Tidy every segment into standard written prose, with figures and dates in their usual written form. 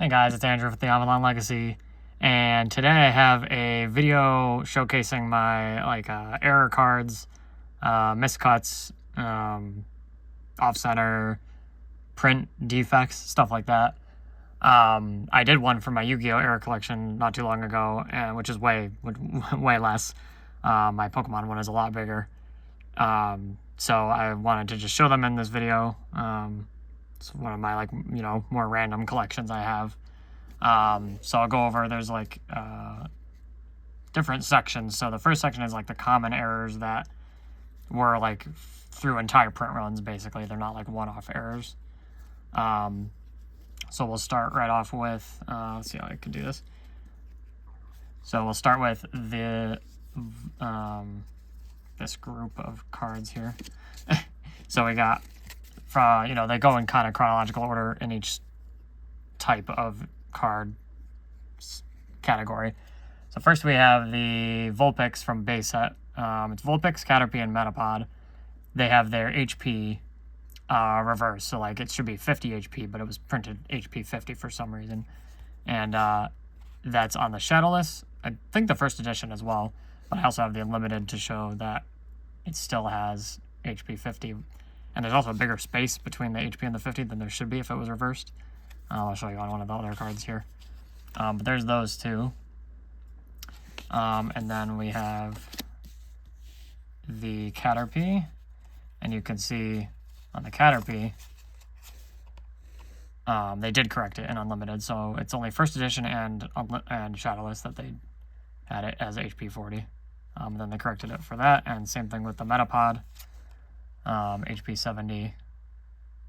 Hey guys, it's Andrew with the Avalon Legacy, and today I have a video showcasing my error cards, miscuts, off-center, print defects, stuff like that. I did one for my Yu-Gi-Oh error collection not too long ago, and which is way less. My Pokemon one is a lot bigger. So I wanted to just show them in this video. It's one of my more random collections I have. So I'll go over, there's different sections. So the first section is the common errors that were through entire print runs, basically. They're not one-off errors. So we'll start right off with, let's see how I can do this. So we'll start with the, this group of cards here. So we got, they go in kind of chronological order in each type of card category. So first we have the Vulpix from base set. It's Vulpix, Caterpie, and Metapod. They have their HP reversed, so it should be 50 HP, but it was printed HP 50 for some reason. And that's on the Shadowless. I think the first edition as well, but I also have the Unlimited to show that it still has HP 50. And there's also a bigger space between the HP and the 50 than there should be if it was reversed. I'll show you on one of the other cards here. But there's those two. And then we have the Caterpie. And you can see on the Caterpie, they did correct it in Unlimited. So it's only first edition and Shadowless that they had it as HP 40. Then they corrected it for that. And same thing with the Metapod. HP 70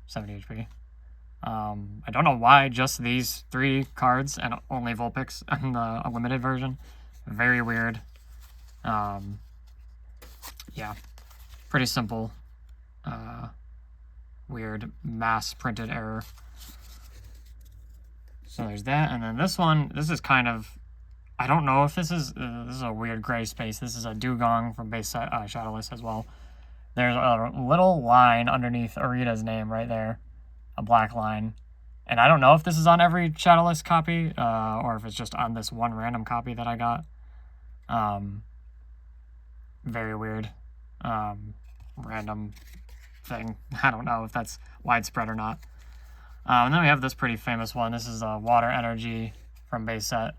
HP. I don't know why just these three cards and only Vulpix in the Unlimited version. Very weird. Yeah, pretty simple. Weird mass printed error. So there's that, and then this one. This is kind of, I don't know if this is a weird gray space. This is a Dugong from base set Shadowless as well. There's a little line underneath Arita's name right there, a black line. And I don't know if this is on every Shadowless copy, or if it's just on this one random copy that I got. Very weird. Random thing. I don't know if that's widespread or not. And then we have this pretty famous one. This is a Water Energy from base set.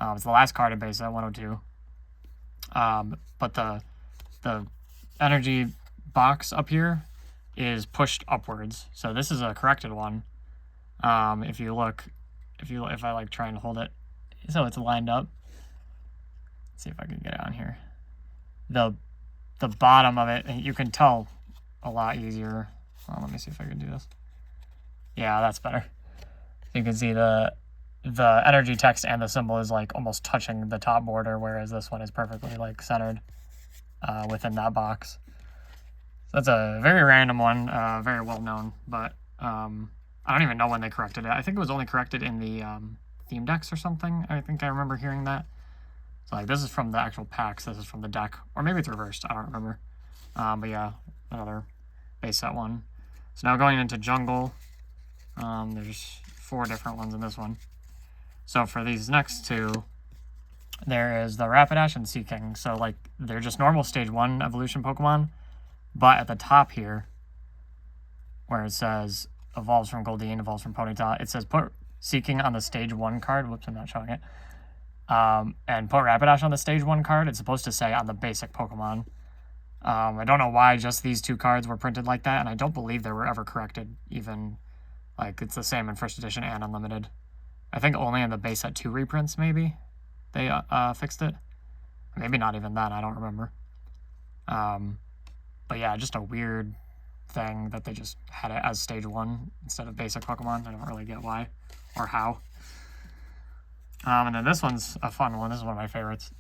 It's the last card in base set, 102. But the energy box up here is pushed upwards, so this is a corrected one. If I try and hold it so it's lined up, let's see if I can get it on here. The bottom of it, you can tell a lot easier. Let me see if I can do this. Yeah, that's better. You can see the energy text and the symbol is almost touching the top border, whereas this one is perfectly centered within that box. So that's a very random one, very well known, but I don't even know when they corrected it. I think it was only corrected in the theme decks or something. I think I remember hearing that. So this is from the actual packs, this is from the deck, or maybe it's reversed, I don't remember. But yeah, another base set one. So now going into Jungle, there's 4 different ones in this one. So for these next two, there is the Rapidash and Seaking. So they're just normal stage 1 evolution Pokemon, but at the top here, where it says evolves from Goldeen, evolves from Ponyta, it says put Seaking on the stage 1 card. Whoops, I'm not showing it. And put Rapidash on the stage 1 card. It's supposed to say on the basic Pokemon. I don't know why just these 2 cards were printed like that, and I don't believe they were ever corrected, even it's the same in first edition and Unlimited. I think only in the base set 2 reprints maybe they fixed it. Maybe not even then, I don't remember. But yeah, just a weird thing that they just had it as stage 1 instead of basic Pokemon. I don't really get why or how. And then this one's a fun one. This is one of my favorites.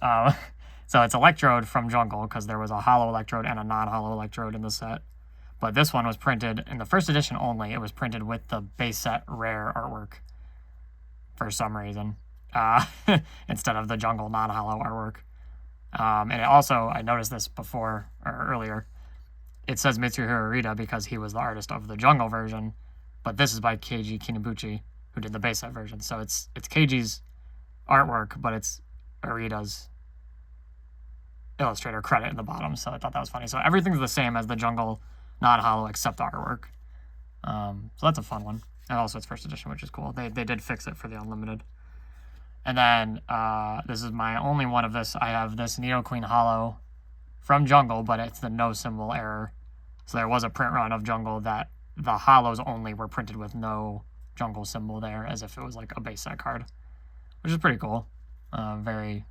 So it's Electrode from Jungle, because there was a Holo Electrode and a non-Holo Electrode in the set. But this one was printed in the first edition only. It was printed with the base set rare artwork for some reason, instead of the Jungle non-Holo artwork. And it also, I noticed this before or earlier, it says Mitsuhiro Arita because he was the artist of the Jungle version, but this is by Keiji Kinobuchi, who did the base set version. So it's Keiji's artwork, but it's Arita's illustrator credit in the bottom. So I thought that was funny. So everything's the same as the Jungle non-holo except the artwork. So that's a fun one. And also it's first edition, which is cool. They did fix it for the Unlimited. And then this is my only one of this. I have this Nidoqueen holo from Jungle, but it's the no symbol error. So there was a print run of Jungle that the holos only were printed with no Jungle symbol there, as if it was like a base set card, which is pretty cool. Very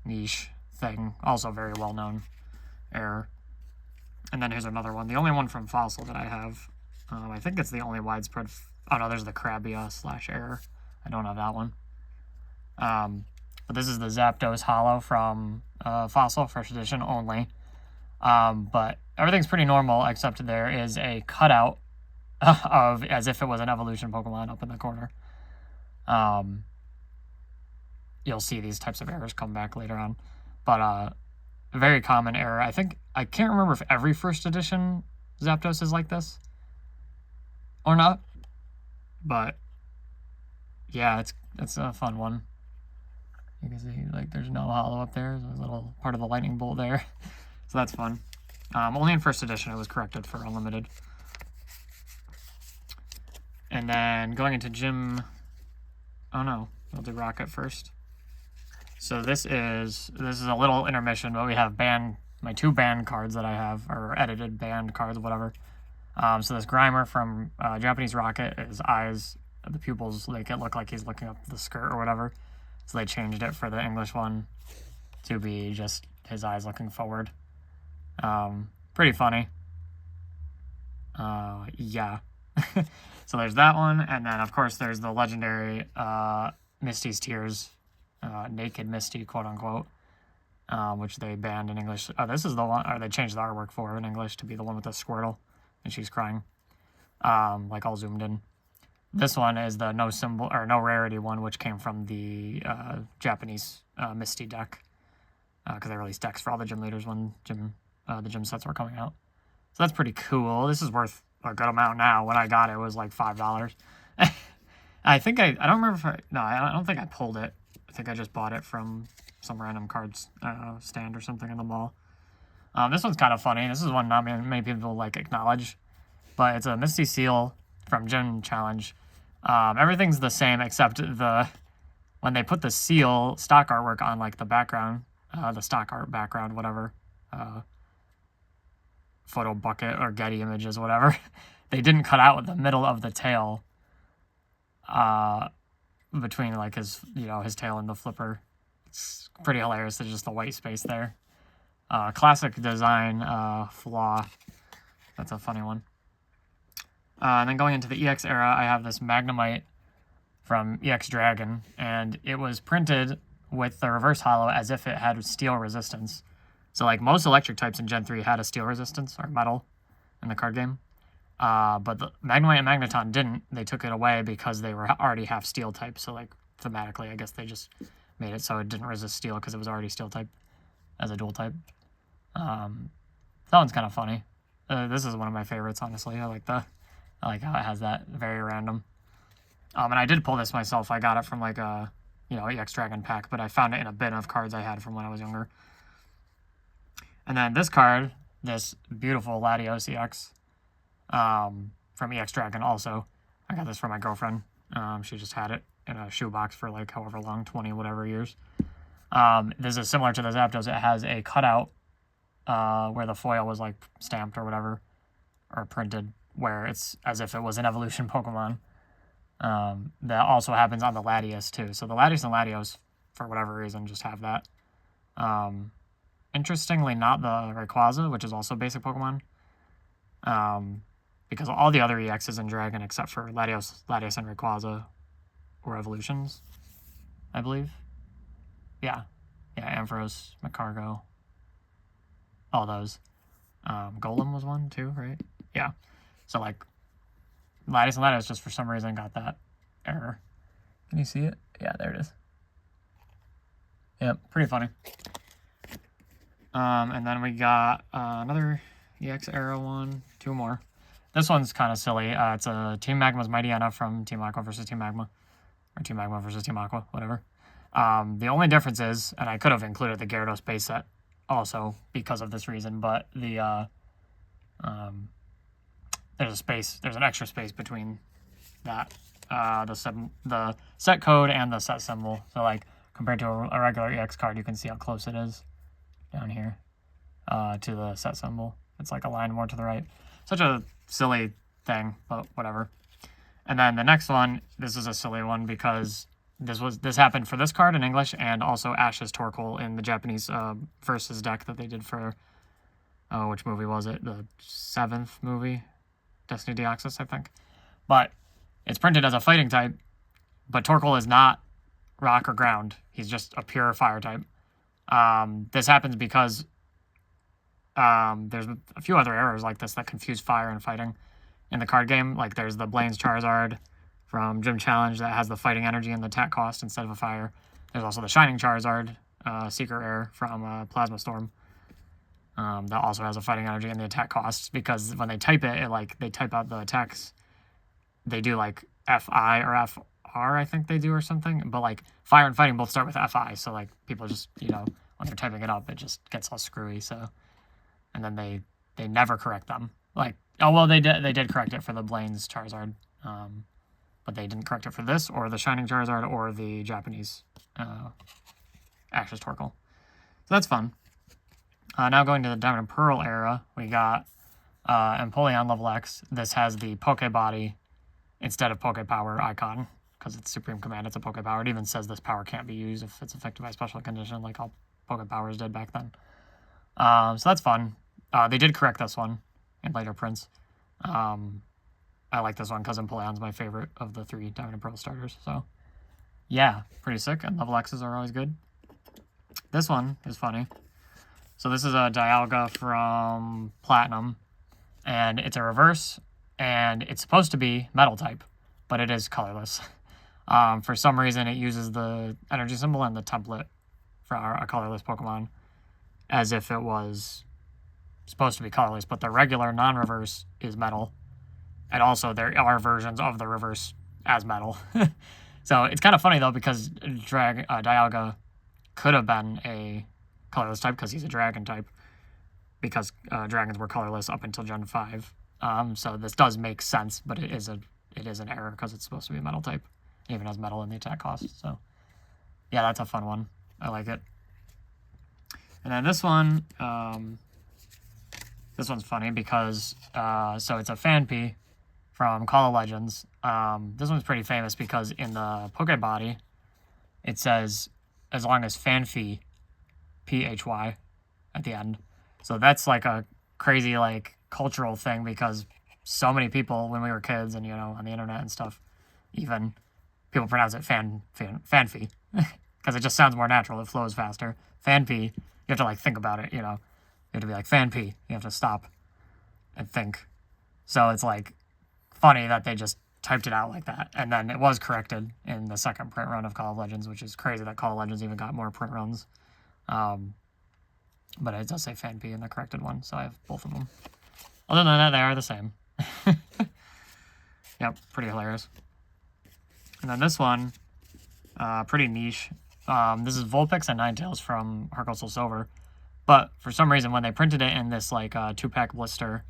niche thing. Also very well-known error. And then here's another one. The only one from Fossil that I have. I think it's the only widespread... oh no, there's the Krabia / error. I don't have that one. But this is the Zapdos holo from Fossil, first edition only. But everything's pretty normal, except there is a cutout of as if it was an evolution Pokemon up in the corner. You'll see these types of errors come back later on. But a very common error. I can't remember if every first edition Zapdos is like this or not. But yeah, it's a fun one. You can see, like, there's no holo up there. There's a little part of the lightning bolt there. So that's fun. Only in first edition it was corrected for Unlimited. And then going into Gym... oh no, we'll do Rocket first. So this is a little intermission, but we have my 2 banned cards that I have, or edited banned cards, whatever. So this Grimer from Japanese Rocket, his eyes, the pupils make it look like he's looking up the skirt or whatever. So they changed it for the English one to be just his eyes looking forward. Pretty funny. Yeah. So there's that one, and then of course there's the legendary Misty's Tears, Naked Misty, quote unquote, which they banned in English. This is the one, or they changed the artwork for in English to be the one with the Squirtle, and she's crying, like all zoomed in. This one is the no symbol or no rarity one, which came from the Japanese Misty deck, because they released decks for all the gym leaders when the gym sets were coming out. So that's pretty cool. This is worth a good amount now. When I got it, it was like $5. I think I don't remember if I don't think I pulled it. I think I just bought it from some random cards stand or something in the mall. This one's kind of funny. This is one not many people like acknowledge, but it's a Misty Seal from Gym Challenge. Everything's the same except when they put the seal stock artwork on, like the background, the stock art background, whatever, photo bucket or Getty Images, whatever. They didn't cut out the middle of the tail between like his tail and the flipper. It's pretty hilarious. There's just a white space there. Classic design flaw. That's a funny one. And then going into the EX era, I have this Magnemite from EX Dragon, and it was printed with the reverse holo as if it had steel resistance. So like most electric types in Gen 3 had a steel resistance, or metal, in the card game. But the Magnemite and Magneton didn't. They took it away because they were already half steel type. So like thematically, I guess they just made it so it didn't resist steel because it was already steel type as a dual type. That one's kind of funny. This is one of my favorites, honestly. I like how it has that very random. And I did pull this myself. I got it from like a EX Dragon pack, but I found it in a bin of cards I had from when I was younger. And then this card, this beautiful Latios EX from EX Dragon also. I got this from my girlfriend. She just had it in a shoebox for like however long, 20 whatever years. This is similar to the Zapdos. It has a cutout where the foil was like stamped or whatever, or printed, where it's as if it was an evolution Pokemon. That also happens on the Latios too. So the Latios and Latios, for whatever reason, just have that. Interestingly, not the Rayquaza, which is also basic Pokemon. Because all the other EXs in Dragon, except for Latios and Rayquaza, were evolutions, I believe. Yeah, Ampharos, Macargo, all those. Golem was one too, right? Yeah. So like, Latios and Latios just for some reason got that error. Can you see it? Yeah, there it is. Yep, pretty funny. And then we got another EX era one, 2 more. This one's kind of silly. It's a Team Magma's Mighty Enna from Team Aqua versus Team Magma. Or Team Magma versus Team Aqua, whatever. The only difference is, and I could have included the Gyarados base set also because of this reason, but the there's an extra space between that, the set code and the set symbol. So like compared to a regular EX card, you can see how close it is down here to the set symbol. It's like aligned more to the right. Such a silly thing, but whatever. And then the next one, this is a silly one because this happened for this card in English and also Ash's Torkoal in the Japanese versus deck that they did for, which movie was it? The 7th movie? Destiny Deoxys, I think. But it's printed as a fighting type, but Torkoal is not rock or ground. He's just a pure fire type. This happens because there's a few other errors like this that confuse fire and fighting in the card game. Like there's the Blaine's Charizard from Gym Challenge that has the fighting energy and the attack cost instead of a fire. There's also the Shining Charizard, Secret Rare from Plasma Storm. That also has a fighting energy and the attack costs because when they type it, they type out the attacks. They do like FI or FR, I think they do or something. But like fire and fighting both start with FI, so like people just when they're typing it up, it just gets all screwy. So, and then they never correct them. Like they did correct it for the Blaine's Charizard, but they didn't correct it for this or the Shining Charizard or the Japanese Ash's Torkoal. So that's fun. Now going to the Diamond and Pearl era, we got Empoleon level X. This has the Poke Body instead of Poke Power icon because it's Supreme Command. It's a Poke Power. It even says this power can't be used if it's affected by special condition, like all Poke Powers did back then. So that's fun. They did correct this one in later prints. I like this one because Empoleon's my favorite of the 3 Diamond and Pearl starters. So yeah, pretty sick. And level X's are always good. This one is funny. So this is a Dialga from Platinum, and it's a reverse, and it's supposed to be metal type, but it is colorless. For some reason, it uses the energy symbol and the template for a colorless Pokemon as if it was supposed to be colorless, but the regular non-reverse is metal, and also there are versions of the reverse as metal. So it's kind of funny, though, because Dialga could have been a colorless type because he's a dragon type, because dragons were colorless up until Gen 5. So this does make sense, but it is an error because it's supposed to be a metal type. It even has metal in the attack cost. So yeah, that's a fun one. I like it. And then this one, this one's funny because so it's a Fanpy from Call of Legends. This one's pretty famous because in the Poke Body, it says as long as Fanphy PHY at the end. So that's like a crazy like cultural thing because so many people when we were kids and on the internet and stuff, even people pronounce it Fanphy because it just sounds more natural. It flows faster. Fanpy, you have to like think about it. You have to be like Fanpy. You have to stop and think. So it's like funny that they just typed it out like that, and then it was corrected in the second print run of Call of Legends, which is crazy that Call of Legends even got more print runs. But it does say Fanpy in the corrected one, so I have both of them. Other than that, they are the same. Yep, pretty hilarious. And then this one, pretty niche. This is Vulpix and Ninetales from Heart Gold Soul Silver. But for some reason, when they printed it in this like 2-pack blister,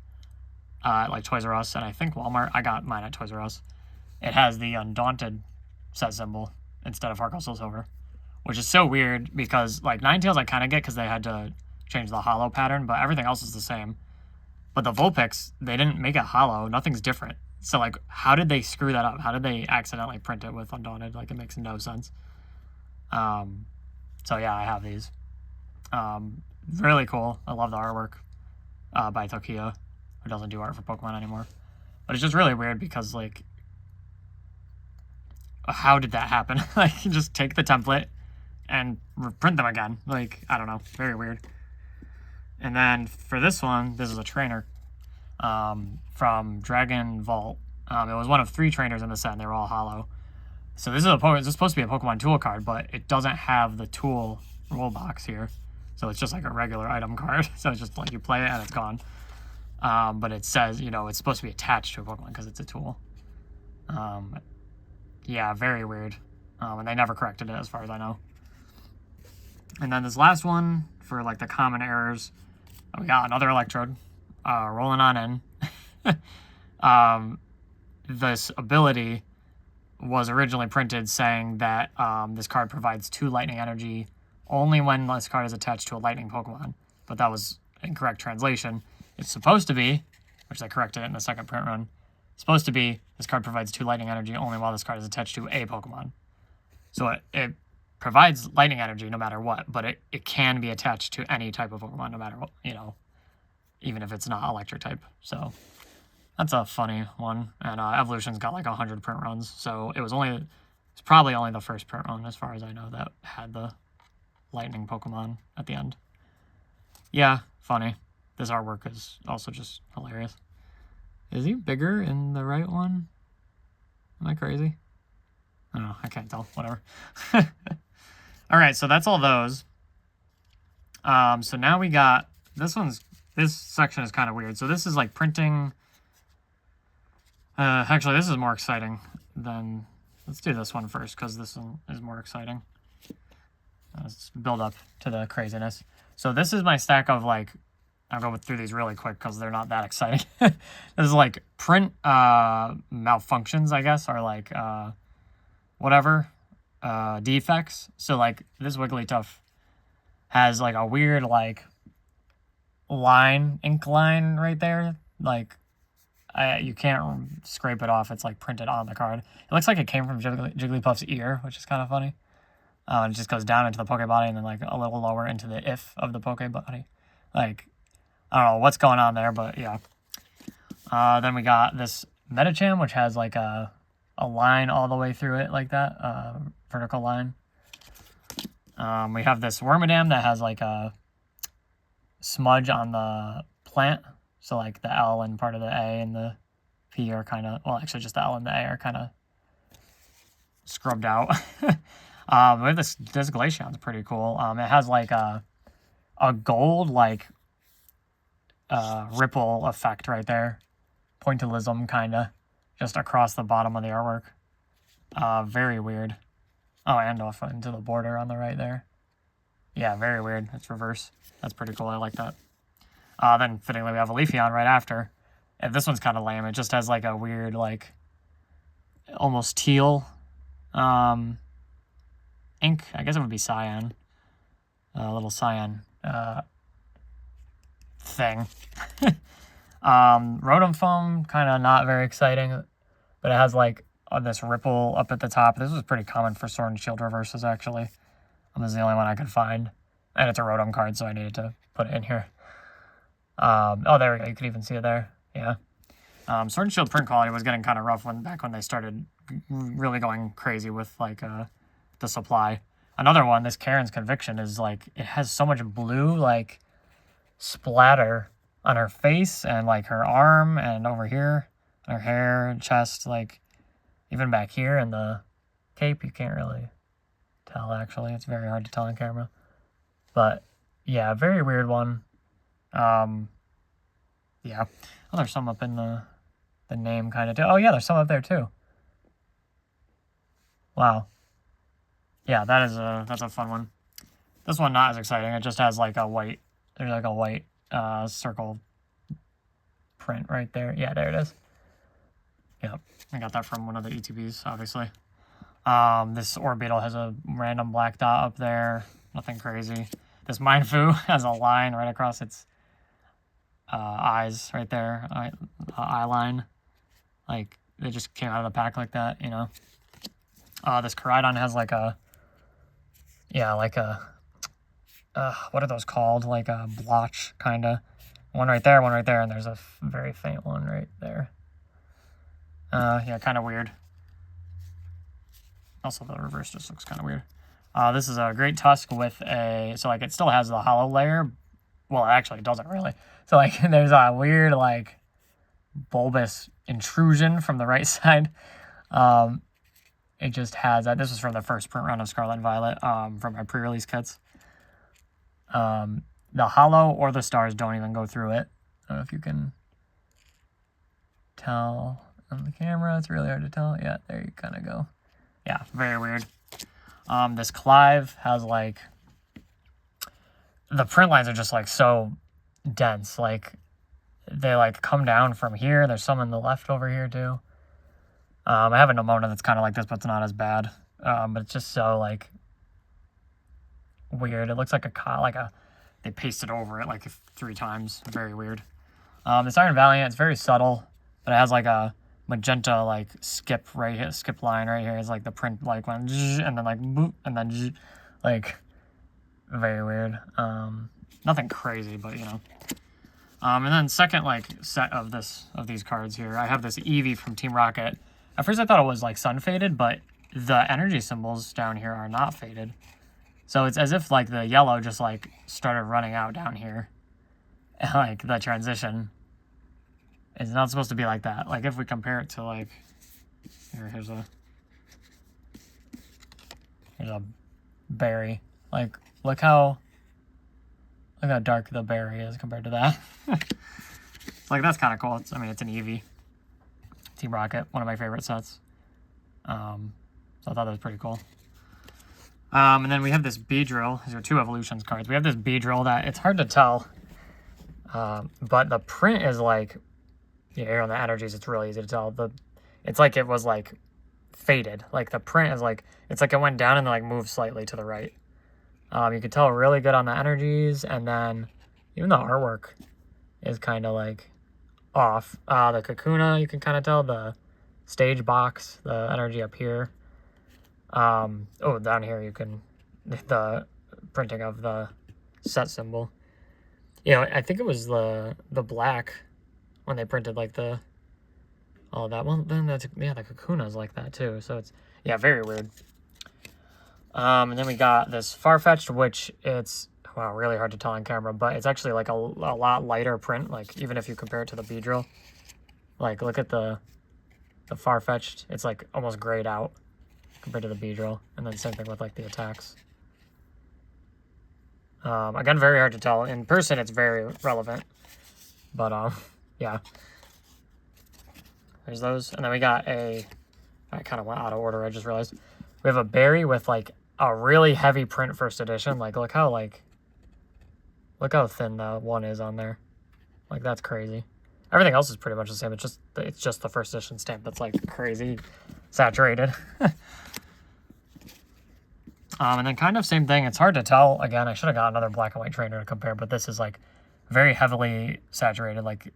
like Toys R Us and I think Walmart, I got mine at Toys R Us. It has the Undaunted set symbol instead of Heart Gold Soul Silver, which is so weird because like Ninetales I kind of get because they had to change the hollow pattern, but everything else is the same. But the Vulpix, they didn't make it hollow. Nothing's different. So like, how did they screw that up? How did they accidentally print it with Undaunted? Like, it makes no sense. So yeah, I have these. Really cool. I love the artwork by Tokiya, who doesn't do art for Pokemon anymore. But it's just really weird because like, how did that happen? Like, you just take the template and print them again. Like, I don't know. Very weird. And then for this one, this is a trainer from Dragon Vault. It was one of 3 trainers in the set, and they were all hollow. So this is supposed to be a Pokemon tool card, but it doesn't have the tool rule box here. So it's just like a regular item card. So it's just like you play it and it's gone. But it says, you know, it's supposed to be attached to a Pokemon because it's a tool. Yeah, very weird. And they never corrected it as far as I know. And then this last one for like the common errors, we got another Electrode rolling on in. This ability was originally printed saying that this card provides 2 lightning energy only when this card is attached to a lightning Pokemon. But that was incorrect translation. It's supposed to be, which I corrected it in the second print run, it's supposed to be this card provides 2 lightning energy only while this card is attached to a Pokemon. So it provides lightning energy no matter what, but it can be attached to any type of Pokemon no matter what, you know, even if it's not electric type. So that's a funny one. And Evolution's got like 100 print runs, so it's probably only the first print run as far as I know that had the lightning Pokemon at the end. Yeah, funny. This artwork is also just hilarious. Is he bigger in the right one? Am I crazy? I don't know. I can't tell. Whatever. All right, so that's all those. So now we got this section is kind of weird. So this is like printing. Actually, this is more exciting than. Let's do this one first because this one is more exciting. Let's build up to the craziness. So this is my stack of like. I'll go through these really quick because they're not that exciting. This is like print malfunctions, I guess, or like whatever defects. So like this Wigglytuff has like a weird like ink line right there. Like you can't scrape it off. It's like printed on the card. It looks like it came from Jigglypuff's ear, which is kind of funny. It just goes down into the Pokebody and then like a little lower into the if of the Pokebody. Like, I don't know what's going on there, but yeah. Then we got this Medicham, which has like a line all the way through it like that, vertical line. We have this Wormadam that has like a smudge on the plant. So like the L and part of the A and the P are kind of, well, actually just the L and the A are kind of scrubbed out. We have this Glaceon's pretty cool. It has like a gold like ripple effect right there, pointillism kind of, just across the bottom of the artwork. Very weird. Oh, and off into the border on the right there. Yeah, very weird. It's reverse. That's pretty cool. I like that. Then fittingly we have a Leafeon right after. And this one's kind of lame. It just has like a weird like almost teal ink. I guess it would be cyan. A little cyan thing. Rotom Foam, kind of not very exciting, but it has like this ripple up at the top. This was pretty common for Sword and Shield reverses, actually. This is the only one I could find, and it's a Rotom card, so I needed to put it in here. Oh, there we go. You could even see it there. Yeah. Sword and Shield print quality was getting kind of rough back when they started really going crazy with like the supply. Another one, this Karen's Conviction, is like, it has so much blue like splatter on her face and like her arm and over here, her hair and chest, like even back here in the cape. You can't really tell, actually. It's very hard to tell on camera. But yeah, very weird one. Yeah. Oh, there's some up in the name kind of too. Oh yeah, there's some up there too. Wow. Yeah, that's a fun one. This one not as exciting. It just has like a white, there's like a white circle print right there. Yeah, there it is. Yep, I got that from one of the ETBs, obviously. This Orbeetle has a random black dot up there. Nothing crazy. This Mindfu has a line right across its eyes right there. Eye line. Like, it just came out of the pack like that, you know. This Koraidon has like a, yeah, like a, what are those called? Like a blotch, kind of. One right there, and there's a very faint one right there. Yeah, kind of weird. Also, the reverse just looks kind of weird. This is a Great Tusk with a, so like it still has the hollow layer. Well, actually, it doesn't really. So like there's a weird like bulbous intrusion from the right side. It just has that. This was from the first print run of Scarlet and Violet, from my pre-release kits. The hollow or the stars don't even go through it. I don't know if you can tell on the camera. It's really hard to tell. Yeah, there you kind of go. Yeah, very weird. This Clive has like, the print lines are just like so dense. Like they like come down from here. There's some on the left over here too. I have a Nimona that's kind of like this, but it's not as bad. But it's just so like weird. It looks like they pasted over it like 3 times. Very weird. This Iron Valiant, it's very subtle, but it has like a magenta like skip line right here. It's like the print like went and then like boop and then like very weird. Nothing crazy, but you know. And then second like set of these cards here, I have this Eevee from Team Rocket. At first I thought it was like sun faded, but the energy symbols down here are not faded. So it's as if like the yellow just like started running out down here. And, like the transition is not supposed to be like that. Like if we compare it to like, here's a berry. Like look how dark the berry is compared to that. Like that's kind of cool. I mean, it's an Eevee. Team Rocket, one of my favorite sets. So I thought that was pretty cool. And then we have this Beedrill. These are 2 Evolutions cards. We have this Beedrill that it's hard to tell. But the print is like, here on the energies, it's really easy to tell. It's like it was like faded. Like the print is like, it's like it went down and then like moved slightly to the right. You can tell really good on the energies, and then even the artwork is kind of like off. The Kakuna, you can kind of tell the stage box, the energy up here. Oh, down here you can, the printing of the set symbol. You know, I think it was the black when they printed like all that one. Then the Kakuna is like that too. So it's, yeah, very weird. And then we got this Farfetch'd, which it's, wow, really hard to tell on camera, but it's actually like a lot lighter print. Like even if you compare it to the Beedrill, like look at the Farfetch'd, it's like almost grayed out compared to the Beedrill. And then same thing with like the attacks. Again, very hard to tell. In person, it's very relevant. But, yeah. There's those. And then we got I kind of went out of order, I just realized. We have a berry with, like, a really heavy print first edition. Like, look how thin the one is on there. Like, that's crazy. Everything else is pretty much the same. It's just the first edition stamp that's, like, crazy saturated. And then kind of same thing. It's hard to tell. Again, I should have got another black and white trainer to compare, but this is like very heavily saturated. Like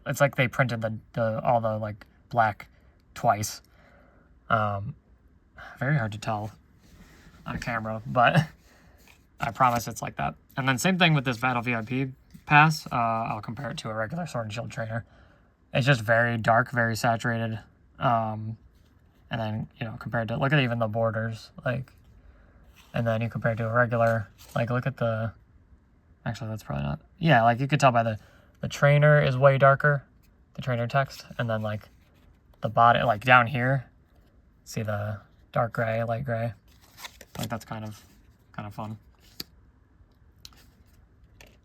it's like they printed all the like black twice. Very hard to tell on camera, but I promise it's like that. And then same thing with this Battle VIP pass. I'll compare it to a regular Sword and Shield trainer. It's just very dark, very saturated. And then, you know, compared to, look at even the borders, like. And then you compare it to a regular, like look at actually that's probably not, yeah, like you could tell by the trainer is way darker, the trainer text, and then like the body, like down here, see the dark gray, light gray, like that's kind of fun.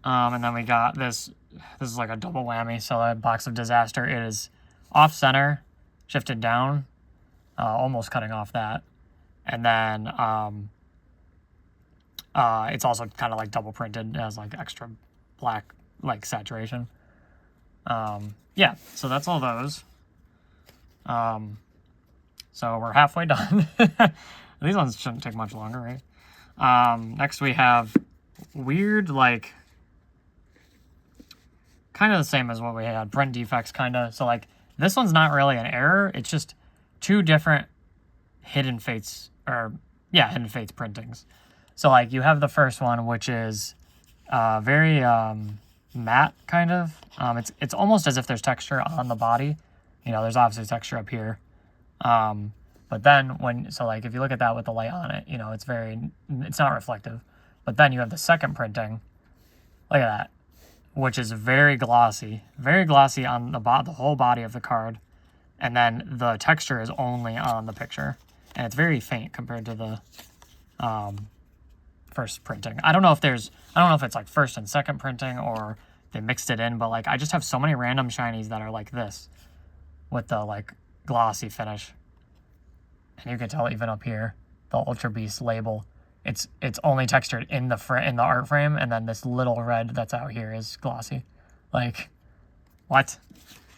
And then we got this is like a double whammy, so a Box of Disaster, it is off center, shifted down, almost cutting off that, and then, it's also kind of like double printed. It has like extra black like saturation. Yeah, so that's all those. So we're halfway done. These ones shouldn't take much longer, right? Next we have weird, like kind of the same as what we had, print defects kind of. So like this one's not really an error. It's just 2 different Hidden Fates printings. So, like, you have the first one, which is very matte, kind of. It's almost as if there's texture on the body. You know, there's obviously texture up here. But then, like, if you look at that with the light on it, you know, it's not reflective. But then you have the second printing. Look at that. Which is very glossy on the whole body of the card. And then the texture is only on the picture. And it's very faint compared to the first printing. I don't know if it's like first and second printing or they mixed it in, but like I just have so many random shinies that are like this. with the like glossy finish. And you can tell even up here, the Ultra Beast label, it's only textured in the art frame, and then this little red that's out here is glossy. Like, what?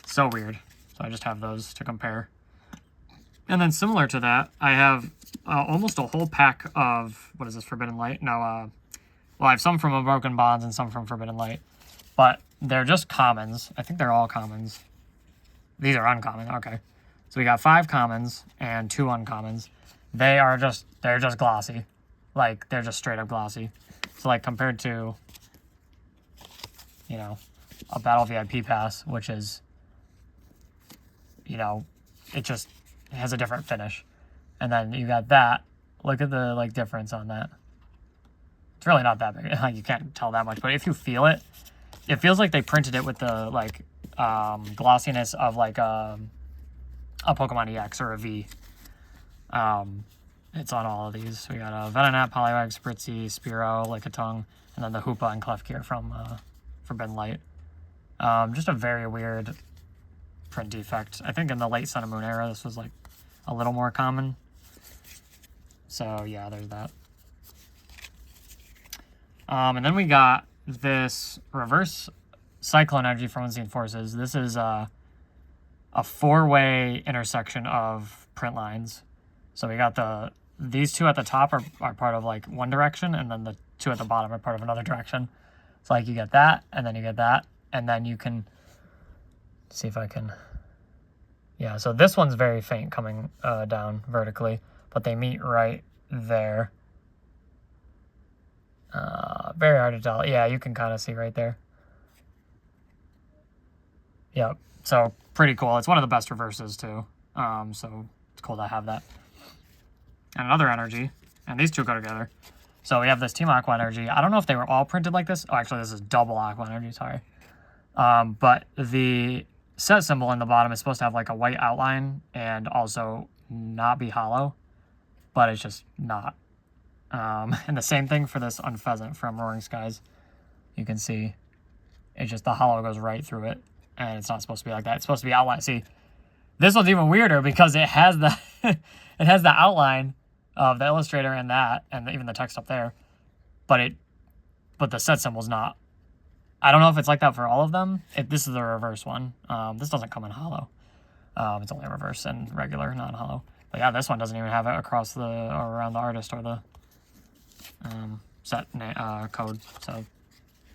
So weird. So I just have those to compare. And then similar to that, I have almost a whole pack of, what is this, Forbidden Light? No, well, I have some from Unbroken Bonds and some from Forbidden Light. But they're just commons. I think they're all commons. These are uncommon. Okay. So we got 5 commons and 2 uncommons. They're just glossy. Like, they're just straight up glossy. So, like, compared to, you know, a Battle VIP Pass, which is, you know, it just has a different finish. And then you got that. Look at the, like, difference on that. It's really not that big. You can't tell that much. But if you feel it, it feels like they printed it with the, like, glossiness of, like, a Pokemon EX or a V. It's on all of these. We got a Venonat, Poliwag, Spritzy, Spearow, Lickitung, and then the Hoopa and Clefgear from Forbidden Light. Just a very weird print defect. I think in the late Sun and Moon era, this was like a little more common. So yeah, there's that. And then we got this reverse Cyclone Energy from Unseen Forces. This is a 4-way intersection of print lines. So we got these 2 at the top are part of like one direction, and then the 2 at the bottom are part of another direction. So like you get that, and then you get that, and then you can see if I can. Yeah, so this one's very faint coming down vertically, but they meet right there. Very hard to tell. Yeah, you can kind of see right there. Yep. So pretty cool. It's one of the best reverses too. So it's cool to have that. And another energy, and these 2 go together. So we have this Team Aqua Energy. I don't know if they were all printed like this. Oh, actually, this is double Aqua Energy. Sorry. But the set symbol in the bottom is supposed to have like a white outline and also not be hollow, but it's just not. And the same thing for this Unpheasant from Roaring Skies. You can see it's just the hollow goes right through it, and it's not supposed to be like that. It's supposed to be outline. See, this one's even weirder because it has the it has the outline of the illustrator and that, and even the text up there, but the set symbol's not. I don't know if it's like that for all of them. This is the reverse one. This doesn't come in hollow. It's only reverse and regular, not hollow. But yeah, this one doesn't even have it across or around the artist or the set code. So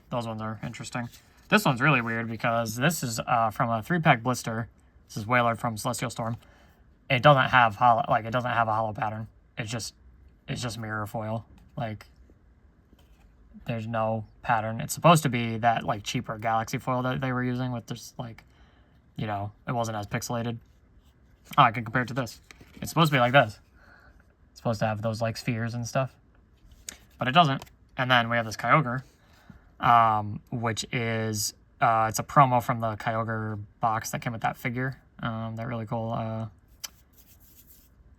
those ones are interesting. This one's really weird because this is from a 3-pack blister. This is Whaler from Celestial Storm. It doesn't have it doesn't have a hollow pattern. It's just mirror foil. Like, there's no pattern. It's supposed to be that like cheaper Galaxy foil that they were using with just like, you know, it wasn't as pixelated. Oh, I can compare it to this. It's supposed to be like this. It's supposed to have those like spheres and stuff, but it doesn't. And then we have this Kyogre, which is it's a promo from the Kyogre box that came with that figure. That really cool.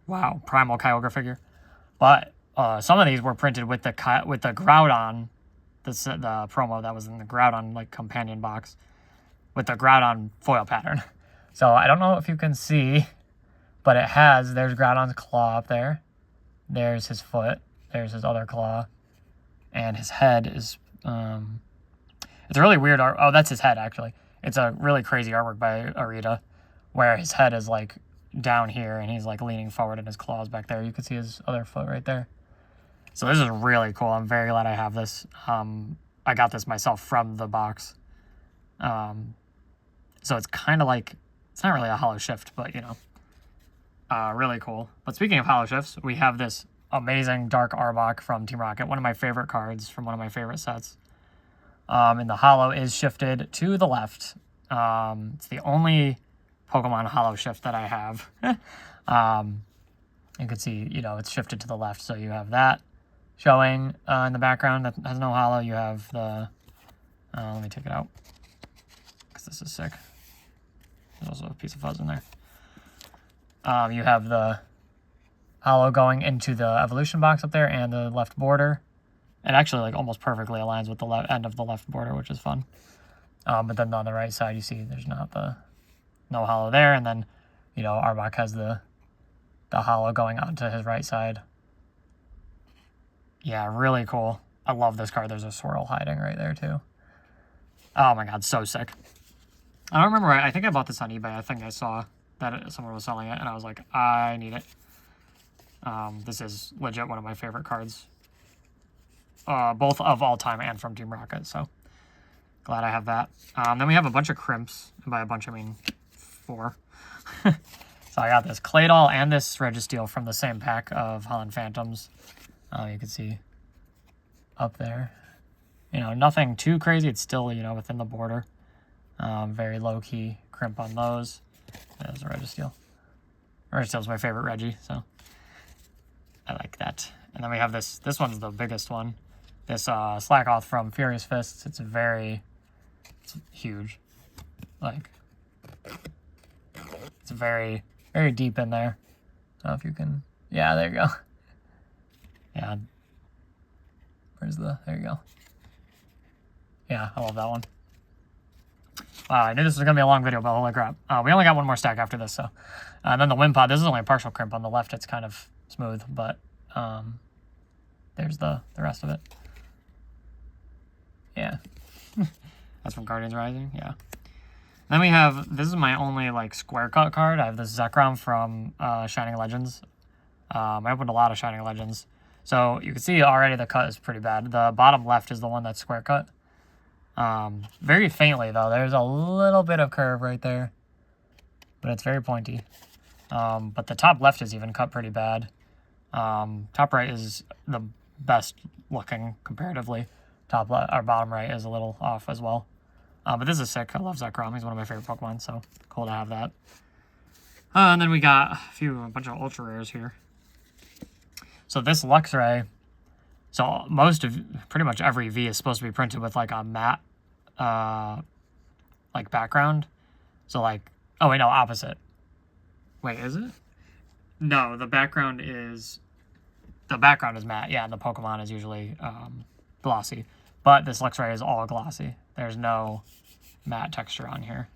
Wow, Primal Kyogre figure. But some of these were printed with the Groudon, the promo that was in the Groudon like companion box, with the Groudon foil pattern. So I don't know if you can see, but there's Groudon's claw up there. There's his foot. There's his other claw. And his head is, it's a really weird art. Oh, that's his head, actually. It's a really crazy artwork by Arita, where his head is like down here and he's like leaning forward and his claws back there. You can see his other foot right there. So this is really cool. I'm very glad I have this. I got this myself from the box. So it's kind of like, it's not really a hollow shift, but you know, really cool. But speaking of hollow shifts, we have this amazing Dark Arbok from Team Rocket, one of my favorite cards from one of my favorite sets. And the hollow is shifted to the left. It's the only Pokemon hollow shift that I have. You can see, you know, it's shifted to the left, so you have that showing in the background that has no hollow. You have the, let me take it out, because this is sick. There's also a piece of fuzz in there. You have the hollow going into the evolution box up there and the left border. It actually like almost perfectly aligns with the end of the left border, which is fun. But then on the right side, you see there's not the no hollow there, and then, you know, Arbok has the hollow going onto his right side. Yeah, really cool. I love this card. There's a swirl hiding right there, too. Oh my god, so sick. I don't remember. I think I bought this on eBay. I think I saw that someone was selling it, and I was like, I need it. This is legit one of my favorite cards. Both of all time and from Team Rocket, so glad I have that. Then we have a bunch of crimps, and by a bunch I mean 4. So I got this Claydol and this Registeel from the same pack of Holland Phantoms. You can see up there. You know, nothing too crazy. It's still, you know, within the border. Very low-key crimp on those. There's a Registeel. Registeel's my favorite Reggie, so I like that. And then we have this. This one's the biggest one. This Slackoth from Furious Fists. It's huge. Like, it's very, very deep in there. I don't know if you can... Yeah, there you go. Yeah. There you go. Yeah, I love that one. Wow, I knew this was going to be a long video, but holy crap. We only got one more stack after this, so. And then the Wimpod. This is only a partial crimp. On the left, it's kind of smooth, but there's the rest of it. Yeah. That's from Guardians Rising, yeah. Then we have, this is my only, like, square cut card. I have this Zekrom from Shining Legends. I opened a lot of Shining Legends. So you can see already the cut is pretty bad. The bottom left is the one that's square cut. Very faintly, though. There's a little bit of curve right there. But it's very pointy. But the top left is even cut pretty bad. Top right is the best looking comparatively. Top left, or bottom right is a little off as well. But this is sick. I love Zekrom. He's one of my favorite Pokemon, so cool to have that. And then we got a bunch of ultra rares here. So this Luxray, so pretty much every V is supposed to be printed with like a matte, like background. So like, oh wait, no, opposite. Wait, is it? No, the background is matte. Yeah, and the Pokemon is usually glossy. But this Luxray is all glossy. There's no matte texture on here.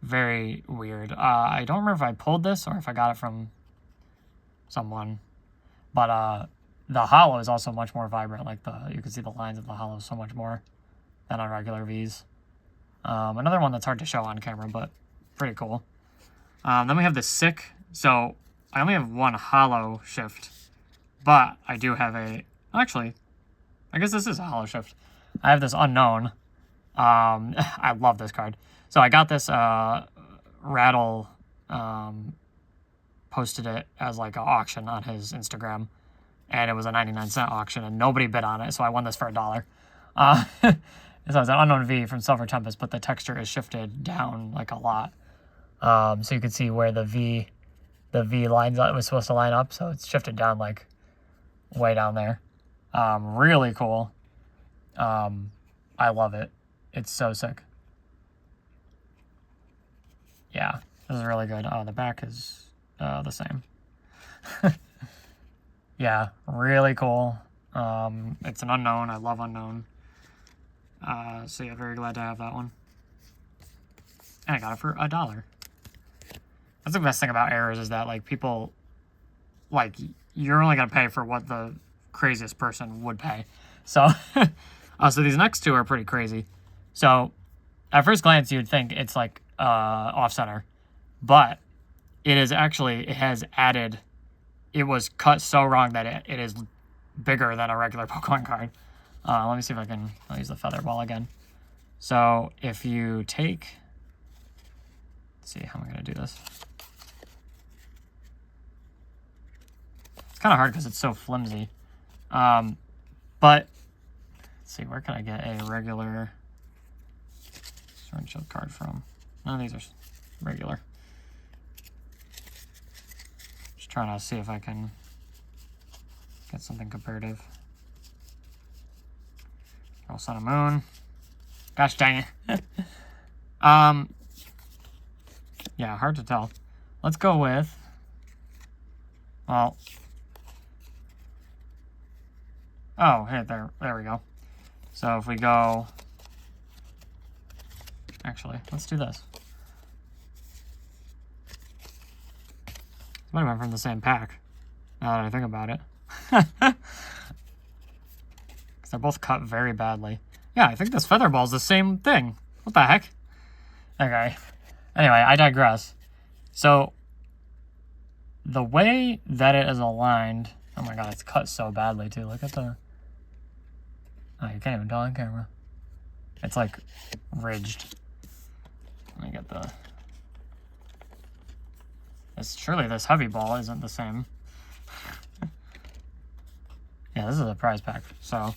Very weird. I don't remember if I pulled this or if I got it from someone. But the hollow is also much more vibrant. Like you can see the lines of the hollow so much more than on regular Vs. Another one that's hard to show on camera, but pretty cool. Then we have the sick. So I only have one hollow shift, but I do have actually, I guess this is a hollow shift. I have this unknown. I love this card. So I got this Rattle posted it as like an auction on his Instagram, and it was a 99-cent auction, and nobody bid on it, so I won this for $1. So it's an unknown V from Silver Tempest, but the texture is shifted down like a lot. So you can see where the V lines up, was supposed to line up, so it's shifted down like way down there. Really cool. I love it. It's so sick. Yeah, this is really good. The back is the same. Yeah, really cool. It's an unknown. I love unknown. So yeah, very glad to have that one. And I got it for $1. That's the best thing about errors, is that like people, like, you're only gonna pay for what the craziest person would pay. So, so these next two are pretty crazy. So, at first glance, you'd think it's like off center, but it is actually, it was cut so wrong that it is bigger than a regular Pokemon card. Let me see if I'll use the feather ball again. So if you take, let's see, how am I going to do this? It's kind of hard because it's so flimsy. But let's see, where can I get a regular Sword and Shield card from? None of these are regular. Just trying to see if I can get something comparative. Oh, Sun and Moon. Gosh dang it. Yeah, hard to tell. Let's go with, well, oh, hey, there we go. So if we go actually. Let's do this. Might have been from the same pack, now that I think about it. Because they're both cut very badly. Yeah, I think this feather ball is the same thing. What the heck? Okay. Anyway, I digress. So, the way that it is aligned... Oh my god, it's cut so badly, too. Look at the... Oh, you can't even tell on camera. It's, like, ridged. Let me get the... Surely this heavy ball isn't the same. Yeah, this is a prize pack. So,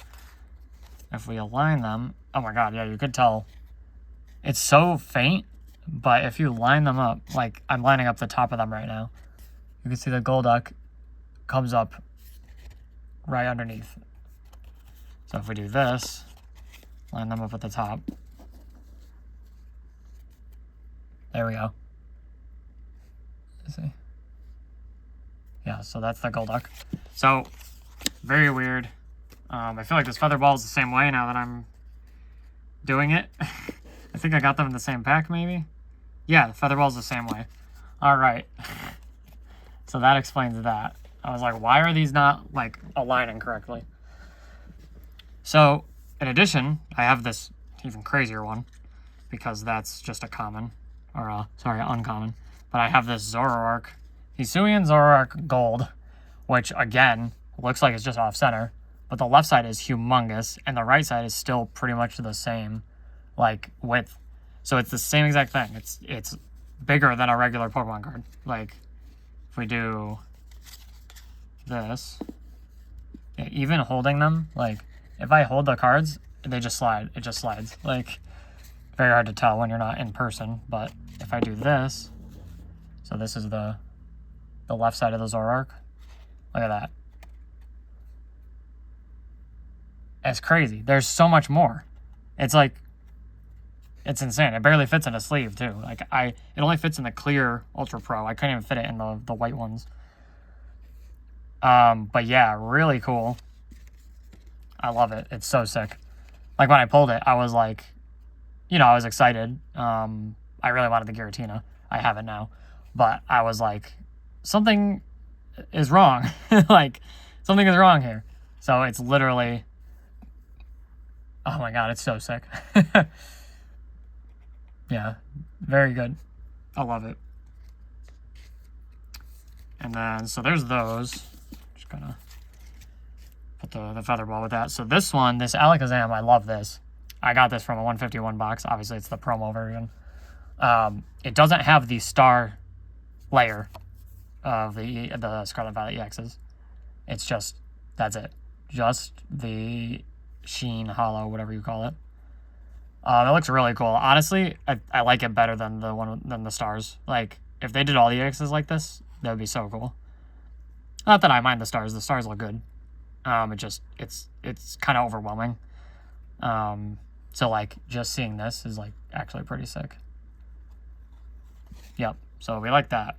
if we align them... Oh my god, yeah, you could tell. It's so faint, but if you line them up, like, I'm lining up the top of them right now. You can see the Golduck comes up right underneath. So if we do this, line them up at the top. There we go. Let's see. Yeah, so that's the Golduck. So, very weird. I feel like this feather ball is the same way now that I'm doing it. I think I got them in the same pack, maybe? Yeah, the feather ball is the same way. Alright. So that explains that. I was like, why are these not, like, aligning correctly? So, in addition, I have this even crazier one, because that's just a common, or, sorry, uncommon. But I have this Zoroark, Hisuian Zoroark Gold, which, again, looks like it's just off-center, but the left side is humongous, and the right side is still pretty much the same, like, width. So it's the same exact thing. It's bigger than a regular Pokemon card. Like, if we do this, yeah, even holding them, like, if I hold the cards, they just slide. It just slides. Like, very hard to tell when you're not in person, but if I do this, so this is the left side of the Zoroark. Look at that. It's crazy. There's so much more. It's like, it's insane. It barely fits in a sleeve, too. Like, it only fits in the clear Ultra Pro. I couldn't even fit it in the white ones. But yeah, really cool. I love it. It's so sick. Like, when I pulled it, I was like, you know, I was excited. I really wanted the Giratina. I have it now. But I was like, something is wrong. Like, something is wrong here. So it's literally... Oh my god, it's so sick. Yeah, very good. I love it. And then, so there's those. Just gonna put the feather ball with that. So this one, this Alakazam, I love this. I got this from a 151 box. Obviously, it's the promo version. It doesn't have the star layer of the Scarlet Violet EXs. It's just, that's it. Just the sheen, hollow, whatever you call it. It looks really cool. Honestly, I like it better than the stars. Like, if they did all the EXs like this, that would be so cool. Not that I mind the stars. The stars look good. It's kind of overwhelming. So, like, just seeing this is, like, actually pretty sick. Yep. So, we like that.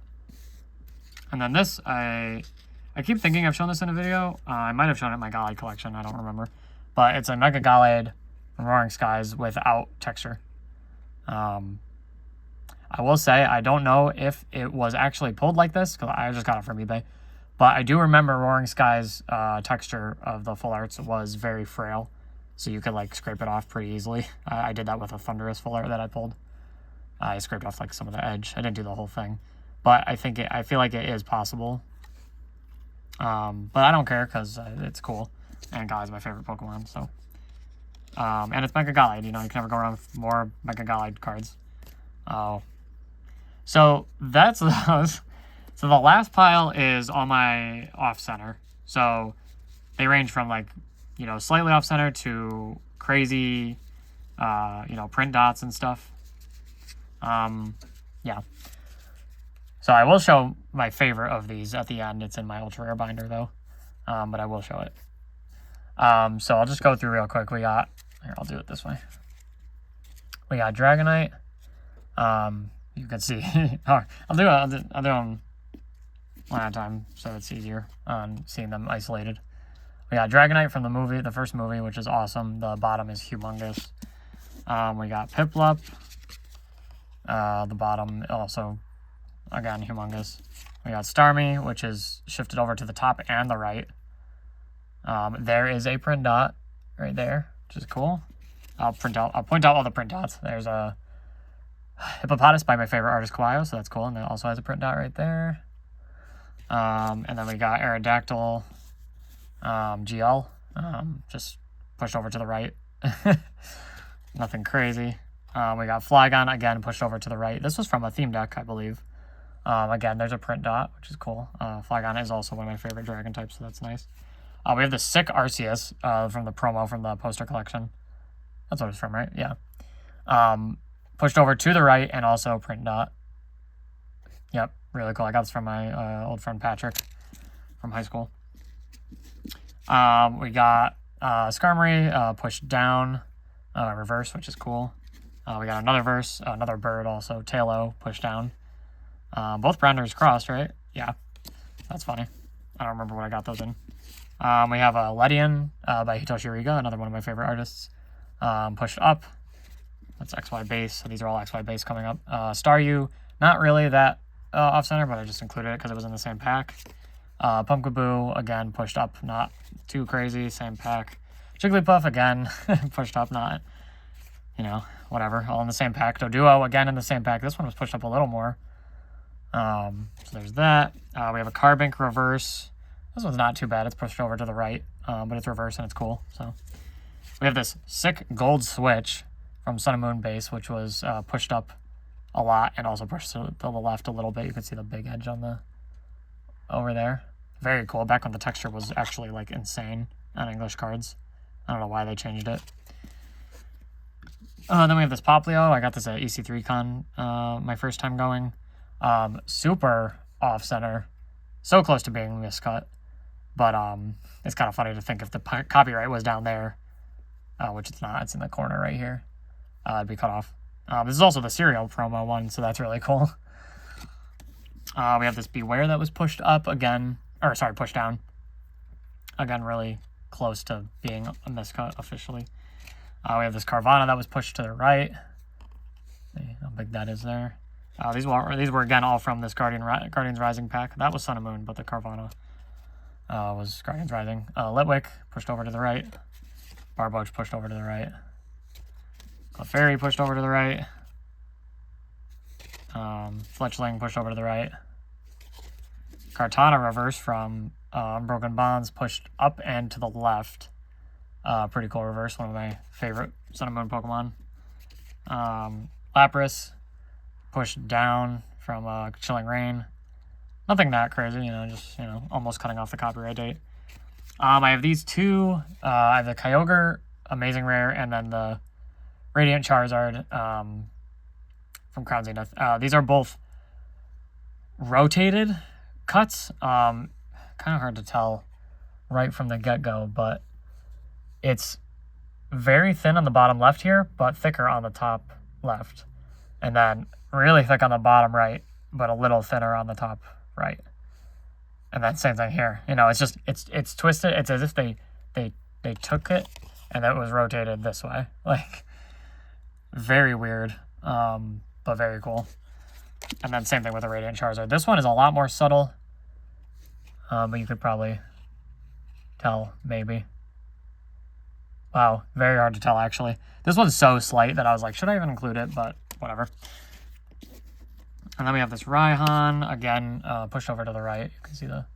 And then this, I keep thinking I've shown this in a video. I might have shown it in my Gallade collection. I don't remember. But it's a Mega Gallade from Roaring Skies without texture. I will say, I don't know if it was actually pulled like this, because I just got it from eBay. But I do remember Roaring Skies' texture of the full arts was very frail. So you could, like, scrape it off pretty easily. I did that with a Thundurus full art that I pulled. I scraped off, like, some of the edge. I didn't do the whole thing. But I feel like it is possible. But I don't care, because it's cool. And Gallade's my favorite Pokemon, so. And it's Mega Gallade, you know, you can never go wrong with more Mega Gallade cards. So that's those. So the last pile is all my off-center. So they range from, like, you know, slightly off-center to crazy, you know, print dots and stuff. Yeah. So I will show my favorite of these at the end. It's in my ultra rare binder, though. But I will show it. So I'll just go through real quick. We got, here, I'll do it this way. We got Dragonite. You can see, I'll do them one at a time, so it's easier on seeing them isolated. We got Dragonite from the movie, the first movie, which is awesome. The bottom is humongous. We got Piplup. The bottom also, again, humongous. We got Starmie, which is shifted over to the top and the right. There is a print dot right there, which is cool. I'll point out all the print dots. There's a Hippopotamus by my favorite artist, Yugioh, so that's cool. And that also has a print dot right there. And then we got Aerodactyl, GL, just pushed over to the right. Nothing crazy. We got Flygon, again, pushed over to the right. This was from a theme deck, I believe. Again, there's a print dot, which is cool. Flygon is also one of my favorite dragon types, so that's nice. We have the sick Arceus from the promo from the poster collection. That's what it's from, right? Yeah. Pushed over to the right and also print dot. Yep, really cool. I got this from my old friend Patrick from high school. We got Skarmory pushed down, reverse, which is cool. We got another bird also, Tailo, pushed down. Both Branders crossed, right? Yeah, that's funny. I don't remember what I got those in. We have a Ledian by Hitoshi Riga, another one of my favorite artists. Pushed up. That's XY base, so these are all XY base coming up. Staryu, not really that off-center, but I just included it because it was in the same pack. Pumpkaboo, again, pushed up, not too crazy, same pack. Jigglypuff, again, pushed up, not, whatever, all in the same pack. Doduo, again, in the same pack. This one was pushed up a little more. So there's that. We have a Carbink reverse. This one's not too bad. It's pushed over to the right, but it's reverse and it's cool. So we have this sick gold switch from Sun and Moon base, which was pushed up a lot and also pushed to the left a little bit. You can see the big edge on over there. Very cool. Back when the texture was actually like insane on English cards. I don't know why they changed it. Then we have this Poplio. I got this at EC3 Con my first time going. Super off-center. So close to being miscut. But it's kind of funny to think if the copyright was down there, which it's not. It's in the corner right here. It'd be cut off. This is also the cereal promo one, so that's really cool. We have this Beware that was pushed up again. Or, sorry, pushed down. Again, really close to being a miscut officially. We have this Carvana that was pushed to the right. See how big that is there. These were again all from this Guardians Rising pack. That was Sun and Moon, but the Carvana was Guardians Rising. Litwick pushed over to the right. Barboach pushed over to the right. Clefairy pushed over to the right. Fletchling pushed over to the right. Kartana reverse from Broken Bonds pushed up and to the left. Pretty cool reverse. One of my favorite Sun and Moon Pokemon. Lapras pushed down from Chilling Rain. Nothing that crazy, just, almost cutting off the copyright date. I have these two. I have the Kyogre Amazing Rare and then the Radiant Charizard from Crown Zenith. These are both rotated cuts. Kind of hard to tell right from the get-go, but it's very thin on the bottom left here, but thicker on the top left. And then really thick on the bottom right, but a little thinner on the top right. And then same thing here. It's just, it's twisted. It's as if they took it and it was rotated this way. Like, very weird, but very cool. And then same thing with the Radiant Charizard. This one is a lot more subtle, but you could probably tell, maybe. Wow, very hard to tell, actually. This one's so slight that I was like, should I even include it? But whatever. And then we have this Raihan, again, pushed over to the right. You can see the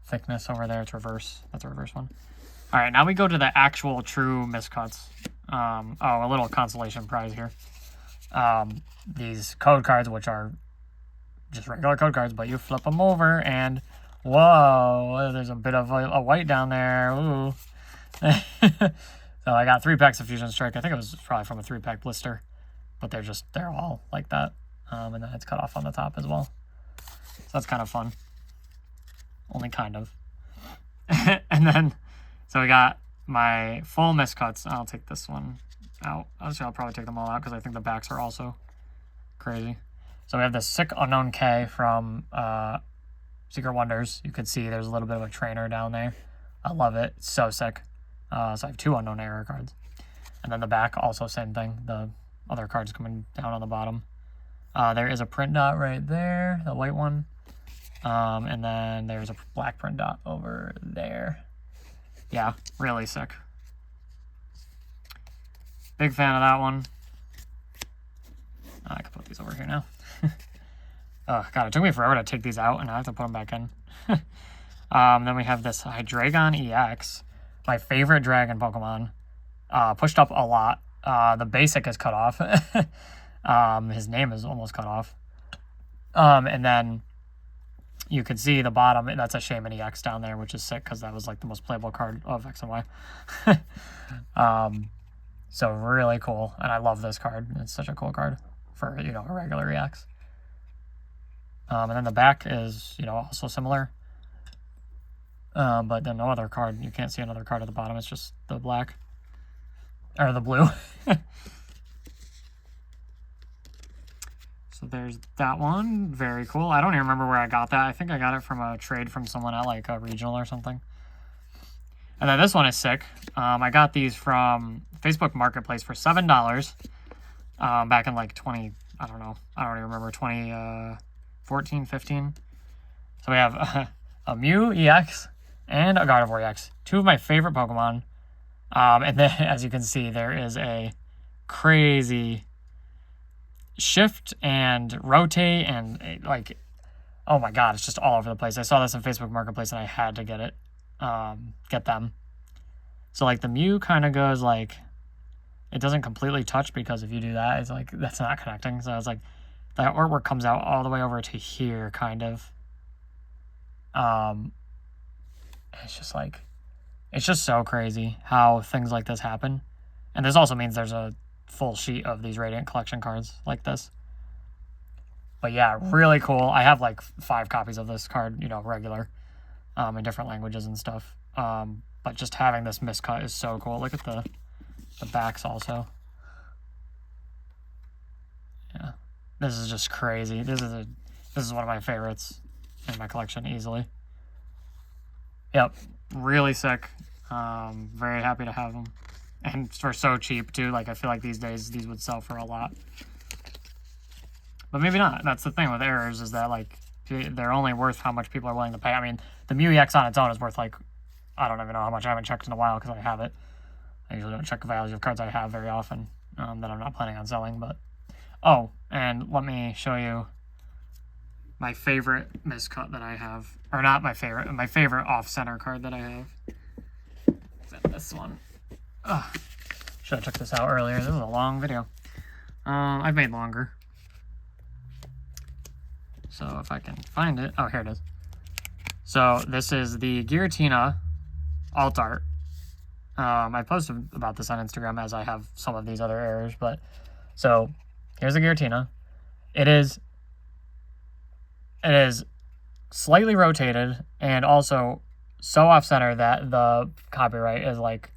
thickness over there. It's reverse. That's a reverse one. All right, now we go to the actual true miscuts. A little consolation prize here. These code cards, which are just regular code cards, but you flip them over and, whoa, there's a bit of a white down there. Ooh. So I got 3 packs of Fusion Strike. I think it was probably from a 3-pack blister, but they're all like that. And then it's cut off on the top as well. So that's kind of fun. Only kind of. And then, so we got my full miscuts. I'll take this one out. Obviously, I'll probably take them all out because I think the backs are also crazy. So we have this sick Unknown K from Secret Wonders. You could see there's a little bit of a trainer down there. I love it. It's so sick. So I have 2 Unknown Error cards. And then the back, also same thing. The other cards coming down on the bottom. There is a print dot right there, the white one. And then there's a black print dot over there. Yeah, really sick. Big fan of that one. I can put these over here now. Oh, God, it took me forever to take these out, and I have to put them back in. Then we have this Hydreigon EX, my favorite dragon Pokemon. Pushed up a lot. The basic is cut off. His name is almost cut off. And then you can see the bottom, that's a Shaman EX down there, which is sick because that was like the most playable card of X and Y. So really cool, and I love this card. It's such a cool card for, you know, a regular EX. And then the back is, you know, also similar. But then no other card. You can't see another card at the bottom. It's just the black. Or the blue. So there's that one. Very cool. I don't even remember where I got that. I think I got it from a trade from someone at like a regional or something. And then this one is sick. I got these from Facebook Marketplace for $7. Back in like 20, I don't know. I don't even remember, 2014, 15. So we have a Mew EX and a Gardevoir EX. Two of my favorite Pokemon. And then, as you can see, there is a crazy shift and rotate and like, oh my God, it's just all over the place. I saw this in Facebook Marketplace and I had to get it, get them. So like the Mew kind of goes like, it doesn't completely touch because if you do that, it's like, that's not connecting. So it's like, the artwork comes out all the way over to here, kind of. It's just like, it's just so crazy how things like this happen. And this also means there's a full sheet of these Radiant Collection cards like this. But yeah, really cool. I have like 5 copies of this card, you know, regular, in different languages and stuff. But just having this miscut is so cool. Look at the backs also. Yeah, this is just crazy. This is one of my favorites in my collection easily. Yep, really sick. Very happy to have them. And for so cheap, too. Like, I feel like these days, these would sell for a lot. But maybe not. That's the thing with errors, is that, like, they're only worth how much people are willing to pay. I mean, the Mew EX on its own is worth, like, I don't even know how much. I haven't checked in a while because I have it. I usually don't check the values of cards I have very often that I'm not planning on selling. But oh, and let me show you my favorite miscut that I have. Or not my favorite off-center card that I have. Is that this one? Ugh. Should have took this out earlier. This is a long video. I've made longer. So if I can find it. Oh, here it is. So this is the Giratina alt art. I posted about this on Instagram as I have some of these other errors. But so here's the Giratina. It is slightly rotated and also so off-center that the copyright is like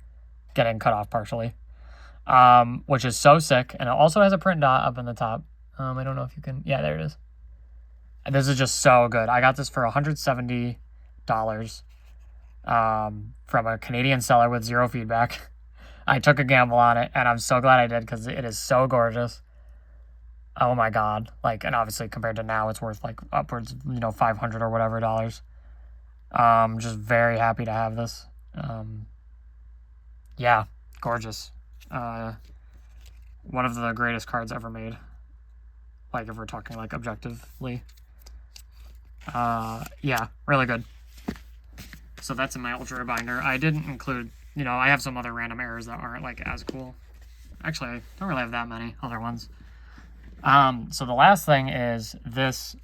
getting cut off partially, which is so sick. And it also has a print dot up in the top. I don't know if you can, yeah, there it is. And this is just so good. I got this for $170 from a Canadian seller with 0 feedback. I took a gamble on it, and I'm so glad I did because it is so gorgeous. Oh my God. Like, and obviously compared to now, it's worth like upwards, you know, $500 or whatever dollars. Just very happy to have this. Yeah, gorgeous. One of the greatest cards ever made. Like, if we're talking like objectively. Yeah, really good. So that's in my Ultra binder. I didn't include, you know, I have some other random errors that aren't like as cool. Actually, I don't really have that many other ones. So the last thing is this,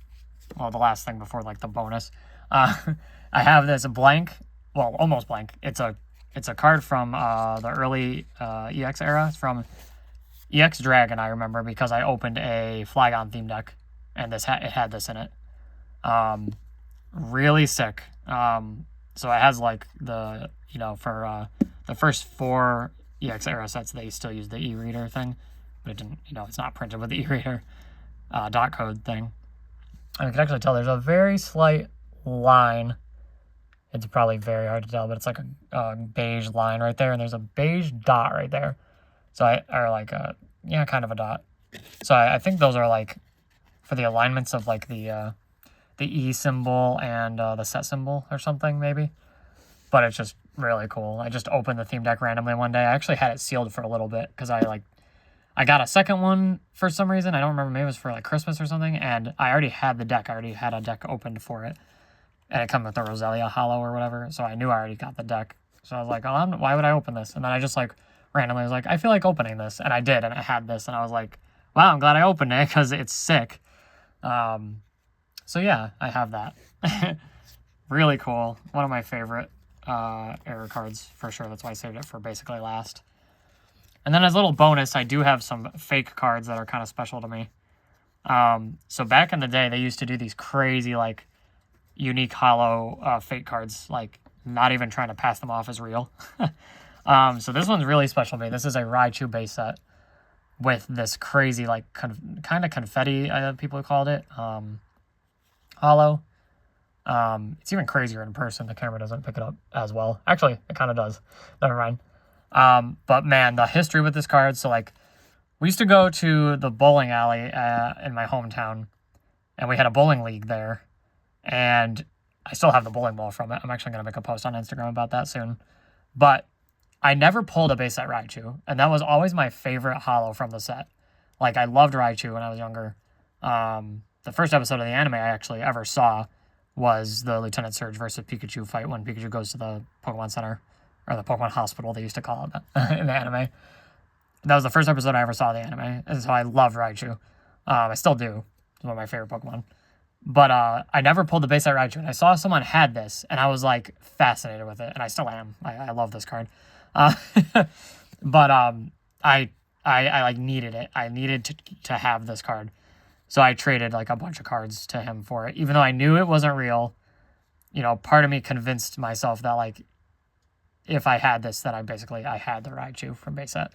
well, the last thing before like the bonus. I have this blank, well, almost blank. It's a card from the early EX era. It's from EX Dragon, I remember, because I opened a Flygon theme deck, and it had this in it. Really sick. So it has like the, you know, for the first 4 EX era sets, they still use the e-reader thing, but it didn't, you know, it's not printed with the e-reader dot code thing. And you can actually tell there's a very slight line. It's probably very hard to tell, but it's like a beige line right there, and there's a beige dot right there. So or like a, yeah, kind of a dot. So I think those are like for the alignments of like the E symbol and the set symbol or something maybe. But it's just really cool. I just opened the theme deck randomly one day. I actually had it sealed for a little bit because I got a second one for some reason. I don't remember. Maybe it was for like Christmas or something. And I already had the deck. I already had a deck opened for it. And it comes with the Roselia Hollow or whatever. So I knew I already got the deck. So I was like, oh, why would I open this? And then I just like randomly was like, I feel like opening this. And I did. And I had this. And I was like, wow, I'm glad I opened it because it's sick. So yeah, I have that. Really cool. One of my favorite error cards for sure. That's why I saved it for basically last. And then as a little bonus, I do have some fake cards that are kind of special to me. So back in the day, they used to do these crazy like unique hollow fake cards, like not even trying to pass them off as real. So this one's really special to me. This is a Raichu base set with this crazy like kind of confetti, people called it, hollow. It's even crazier in person. The camera doesn't pick it up as well. Actually, it kind of does. Never mind. But man, the history with this card. So like, we used to go to the bowling alley in my hometown, and we had a bowling league there, and I still have the bowling ball from it. I'm actually going to make a post on Instagram about that soon. But I never pulled a base set Raichu, and that was always my favorite hollow from the set. Like, I loved Raichu when I was younger. The first episode of the anime I actually ever saw was the Lieutenant Surge versus Pikachu fight when Pikachu goes to the Pokemon Center, or the Pokemon Hospital, they used to call it in the anime. That was the first episode I ever saw of the anime, and so I loved Raichu. I still do. It's one of my favorite Pokemon. But I never pulled the base set Raichu, and I saw someone had this, and I was, like, fascinated with it, and I still am. I love this card. But I like, needed it. I needed to have this card. So I traded, like, a bunch of cards to him for it. Even though I knew it wasn't real, you know, part of me convinced myself that, like, if I had this, that I had the Raichu from base set.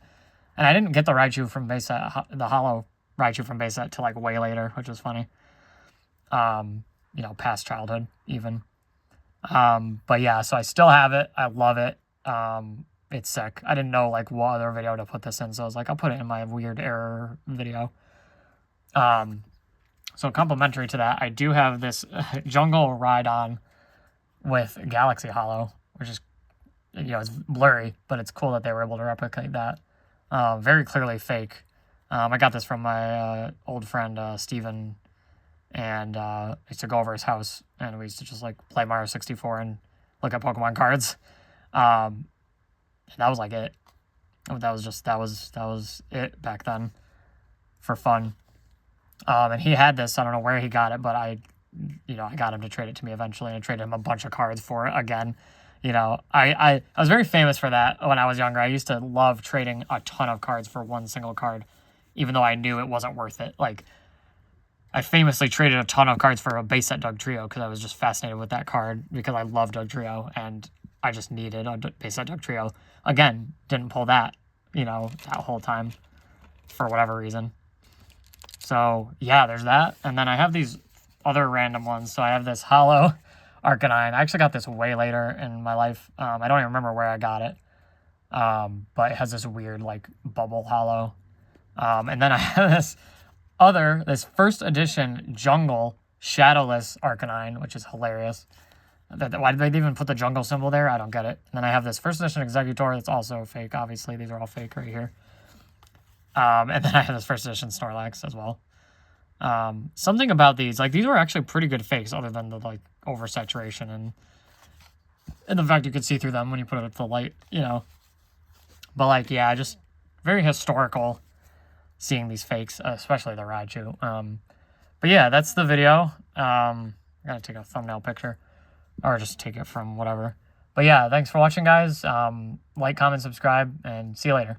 And I didn't get the Raichu from base set, the hollow Raichu from base set till, like, way later, which was funny. You know, past childhood, even. But yeah, so I still have it. I love it. It's sick. I didn't know, like, what other video to put this in, so I was like, I'll put it in my weird error video. So complimentary to that, I do have this Jungle Rhydon with Galaxy Hollow, which is, you know, it's blurry, but it's cool that they were able to replicate that. Very clearly fake. I got this from my old friend Steven, and I used to go over his house, and we used to just, like, play Mario 64 and look at Pokemon cards. And that was, like, it. That was it back then for fun. And he had this. I don't know where he got it, but I got him to trade it to me eventually, and I traded him a bunch of cards for it again. You know, I was very famous for that when I was younger. I used to love trading a ton of cards for one single card, even though I knew it wasn't worth it. Like, I famously traded a ton of cards for a base set Dugtrio because I was just fascinated with that card because I love Dugtrio, and I just needed a base set Dugtrio. Again, didn't pull that, you know, that whole time for whatever reason. So, yeah, there's that. And then I have these other random ones. So I have this Hollow Arcanine. I actually got this way later in my life. I don't even remember where I got it. But it has this weird, like, bubble Hollow. And then I have this first edition Jungle Shadowless Arcanine, which is hilarious. Why did they even put the jungle symbol there? I don't get it. And then I have this first edition Executor that's also fake. Obviously, these are all fake right here. And then I have this first edition Snorlax as well. Something about these, like, these were actually pretty good fakes other than the, like, oversaturation and the fact you could see through them when you put it at the light, you know. But, like, yeah, just very historical seeing these fakes, especially the Raichu. But yeah, that's the video. I gotta take a thumbnail picture or just take it from whatever. But yeah, thanks for watching, guys. Like, comment, subscribe, and see you later.